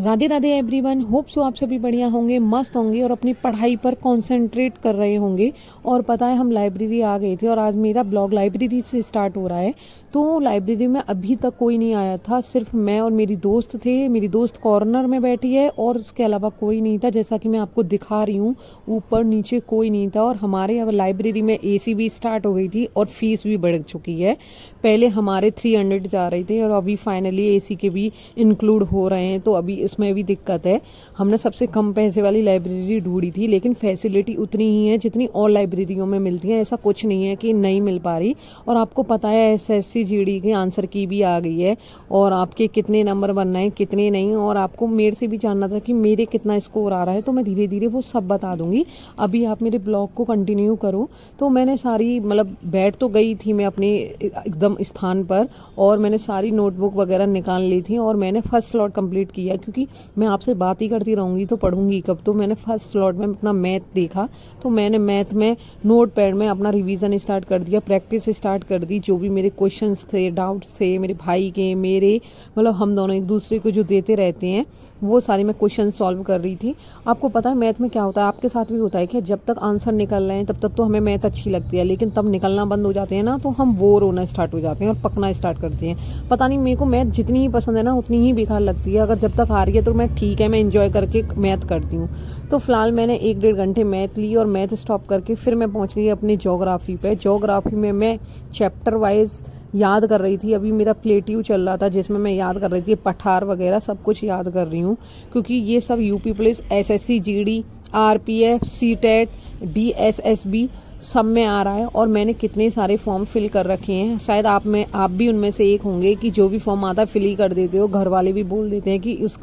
Radhe Radhe everyone, hope so आप सभी बढ़िया होंगे, मस्त होंगे और अपनी पढ़ाई पर कंसंट्रेट कर रहे होंगे। और पता है हम लाइब्रेरी आ गए थे और आज मेरा ब्लॉग लाइब्रेरी से स्टार्ट हो रहा है। तो लाइब्रेरी में अभी तक कोई नहीं आया था, सिर्फ मैं और मेरी दोस्त थे। मेरी दोस्त कॉर्नर में बैठी है और उसके अलावा कोई नहीं था। जैसा कि मैं आपको दिखा रही हूँ, ऊपर नीचे कोई नहीं था। और हमारे अब लाइब्रेरी में एसी भी स्टार्ट हो गई थी और फीस भी बढ़ चुकी है। पहले हमारे 300 जा रहे थे और अभी फाइनली एसी के भी इंक्लूड हो रहे हैं, तो अभी इसमें भी दिक्कत है। हमने सबसे कम पैसे वाली लाइब्रेरी ढूंढी थी, लेकिन फैसिलिटी उतनी ही है जितनी और लाइब्रेरियों में मिलती है। ऐसा कुछ नहीं है कि नहीं मिल पा रही। और आपको पता है एसएससी जीडी के आंसर की भी आ गई है और आपके कितने नंबर बनना है कितने नहीं। और आपको मेरे से भी जानना था कि मेरे कितना स्कोर आ रहा है, तो मैं धीरे धीरे वो सब बता दूंगी। अभी आप मेरे ब्लॉग को कंटिन्यू करो। तो मैंने सारी बैठ तो गई थी मैं अपने एकदम स्थान पर, और मैंने सारी नोटबुक वगैरह निकाल ली थी और मैंने फर्स्ट स्लॉट कंप्लीट किया, क्योंकि मैं आपसे बात ही करती रहूँगी तो पढ़ूंगी कब। तो मैंने फर्स्ट स्लॉट में अपना मैथ देखा, तो मैंने मैथ में नोट पैड में अपना रिवीजन स्टार्ट कर दिया, प्रैक्टिस स्टार्ट कर दी। जो भी मेरे क्वेश्चंस थे, डाउट्स थे, मेरे भाई के मेरे, हम दोनों एक दूसरे को जो देते रहते हैं, वो सारे मैं क्वेश्चन सॉल्व कर रही थी। आपको पता है मैथ में क्या होता है, आपके साथ भी होता है कि जब तक आंसर निकल रहे हैं तब तक तो हमें मैथ अच्छी लगती है, लेकिन तब निकलना बंद हो जाते हैं ना, तो हम बोर होना स्टार्ट हो जाते हैं और पकना स्टार्ट करते हैं। पता नहीं, मेरे को मैथ जितनी ही पसंद है ना उतनी ही बेकार लगती है। अगर जब तक आ रही है तो मैं ठीक है, मैं इंजॉय करके मैथ करती हूँ। तो फिलहाल मैंने 1-1.5 घंटे मैथ ली और मैथ स्टॉप करके फिर मैं पहुँच गई अपनी ज्योग्राफी पे। ज्योग्राफी में मैं चैप्टर वाइज याद कर रही थी। अभी मेरा प्लेटिव चल रहा था जिसमें मैं याद कर रही थी पठार वगैरह सब कुछ याद कर रही हूँ, क्योंकि ये सब UP police, SSC GD, RPF, CTET, DSSB सब में आ रहा है। और मैंने कितने सारे फॉर्म फिल कर रखे हैं। शायद आप भी उनमें से एक होंगे कि जो भी फॉर्म आता है फिल ही कर देते हो। घर वाले भी बोल देते हैं कि उस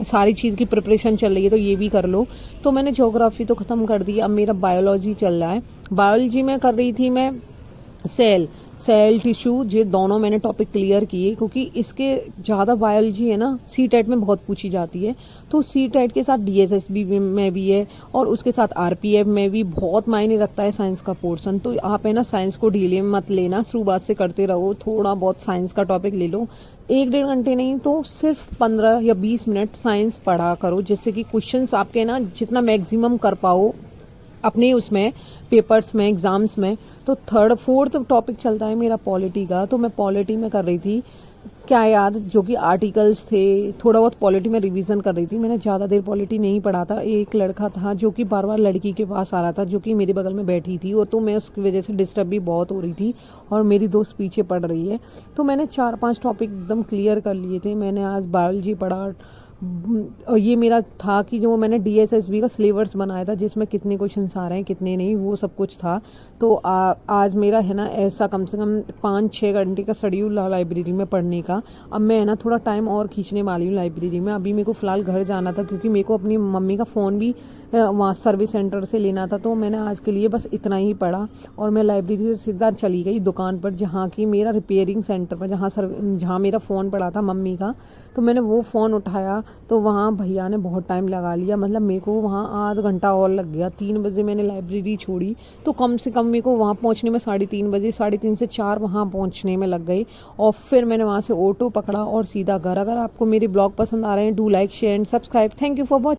सारी चीज़ की प्रिपरेशन चल रही है तो ये भी कर लो। तो मैंने ज्योग्राफी तो ख़त्म कर दी, अब मेरा बायोलॉजी चल रहा है। बायोलॉजी में कर रही थी मैं सेल टिश्यू, ये दोनों मैंने टॉपिक क्लियर किए, क्योंकि इसके ज़्यादा बायोलॉजी है ना सीटेट में बहुत पूछी जाती है। तो सीटेट के साथ डीएसएसबी में भी है और उसके साथ आरपीएफ में भी बहुत मायने रखता है साइंस का पोर्शन। तो आप है ना साइंस को ढीले मत लेना, शुरुआत से करते रहो, थोड़ा बहुत साइंस का टॉपिक ले लो। 1-1.5 घंटे नहीं तो सिर्फ 15 या 20 मिनट साइंस पढ़ा करो, जिससे कि क्वेश्चंस आपके ना जितना मैक्सिमम कर पाओ अपने उसमें पेपर्स में, एग्ज़ाम्स में। तो थर्ड फोर्थ टॉपिक चलता है मेरा पॉलिटी का, तो मैं पॉलिटी में कर रही थी क्या याद, जो कि आर्टिकल्स थे। थोड़ा बहुत पॉलिटी में रिवीजन कर रही थी। मैंने ज़्यादा देर पॉलिटी नहीं पढ़ा था। एक लड़का था जो कि बार बार लड़की के पास आ रहा था, जो कि मेरे बगल में बैठी थी, और तो मैं उसकी वजह से डिस्टर्ब भी बहुत हो रही थी और मेरी दोस्त पीछे पढ़ रही है। तो मैंने 4-5 टॉपिक एकदम क्लियर कर लिए थे। मैंने आज बायोलॉजी पढ़ा, और ये मेरा था कि जो मैंने डीएसएसबी का सिलेबस बनाया था जिसमें कितने क्वेश्चंस आ रहे हैं कितने नहीं, वो सब कुछ था। तो आज मेरा है ना ऐसा कम से कम 5-6 घंटे का शेड्यूल लाइब्रेरी में पढ़ने का। अब मैं है ना थोड़ा टाइम और खींचने वाली हूँ लाइब्रेरी में। अभी मेरे को फ़िलहाल घर जाना था, क्योंकि मेरे को अपनी मम्मी का फ़ोन भी वहाँ सर्विस सेंटर से लेना था। तो मैंने आज के लिए बस इतना ही पढ़ा और मैं लाइब्रेरी से सीधा चली गई दुकान पर, जहाँ की मेरा रिपेयरिंग सेंटर पर, जहाँ मेरा फ़ोन पड़ा था मम्मी का। तो मैंने वो फ़ोन उठाया तो वहाँ भैया ने बहुत टाइम लगा लिया, मेरे को वहाँ आधा घंटा और लग गया। 3 बजे मैंने लाइब्रेरी छोड़ी, तो कम से कम मेरे को वहाँ पहुँचने में 3:30 बजे, 3:30 से 4 वहाँ पहुँचने में लग गई। और फिर मैंने वहाँ से ऑटो पकड़ा और सीधा घर। अगर आपको मेरे ब्लॉग पसंद आ रहे हैं, do like, share and subscribe. Thank you for watching.